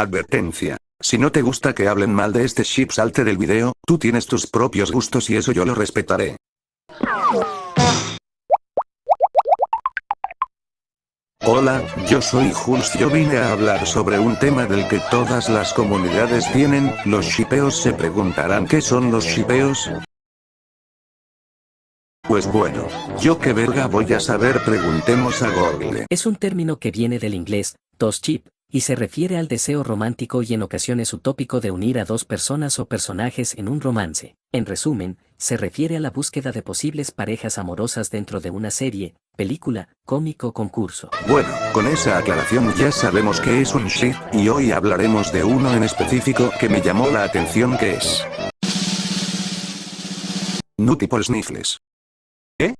Advertencia. Si no te gusta que hablen mal de este ship, salte del video, tú tienes tus propios gustos y eso yo lo respetaré. Hola, yo soy Hulz. Yo vine a hablar sobre un tema del que todas las comunidades tienen, los shipeos. Se preguntarán ¿qué son los shipeos? Pues bueno, yo qué verga voy a saber, preguntemos a Google. Es un término que viene del inglés, to ship, y se refiere al deseo romántico y en ocasiones utópico de unir a dos personas o personajes en un romance. En resumen, se refiere a la búsqueda de posibles parejas amorosas dentro de una serie, película, cómic o concurso. Bueno, con esa aclaración ya sabemos qué es un ship, y hoy hablaremos de uno en específico que me llamó la atención, que es Nutty por Sniffles. ¿Eh?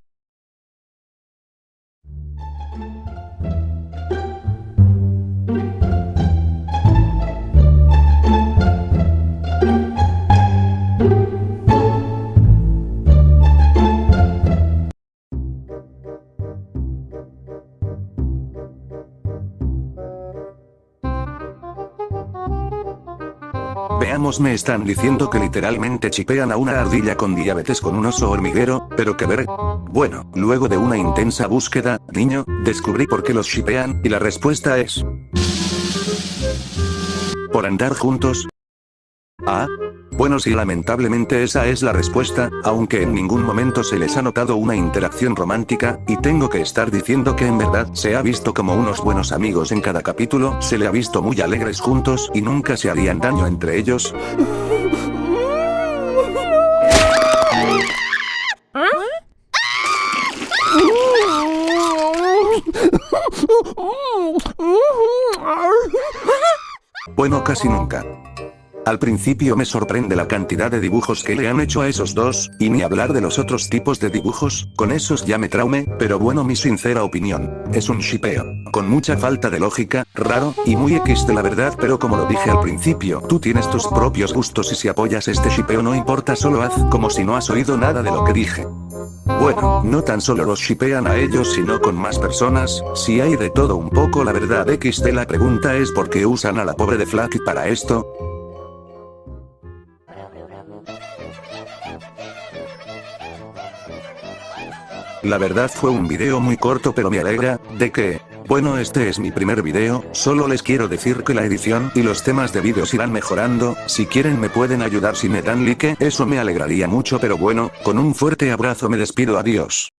Veamos, me están diciendo que literalmente chipean a una ardilla con diabetes con un oso hormiguero, pero que ver. Bueno, luego de una intensa búsqueda, niño, descubrí por qué los shipean, y la respuesta es por andar juntos. Ah, bueno, sí, lamentablemente esa es la respuesta, aunque en ningún momento se les ha notado una interacción romántica, y tengo que estar diciendo que en verdad se ha visto como unos buenos amigos en cada capítulo, se le ha visto muy alegres juntos y nunca se harían daño entre ellos. Bueno, casi nunca. Al principio me sorprende la cantidad de dibujos que le han hecho a esos dos, y ni hablar de los otros tipos de dibujos, con esos ya me traumé, pero bueno, mi sincera opinión, es un shipeo, con mucha falta de lógica, raro, y muy X de la verdad, pero como lo dije al principio, tú tienes tus propios gustos y si apoyas este shipeo no importa, solo haz como si no has oído nada de lo que dije. Bueno, no tan solo los shipean a ellos sino con más personas, si hay de todo un poco la verdad. XD, la pregunta es ¿por qué usan a la pobre de Flaky para esto? La verdad fue un video muy corto, pero me alegra, de que, bueno, este es mi primer video, solo les quiero decir que la edición y los temas de vídeos irán mejorando, si quieren me pueden ayudar si me dan like, eso me alegraría mucho, pero bueno, con un fuerte abrazo me despido, adiós.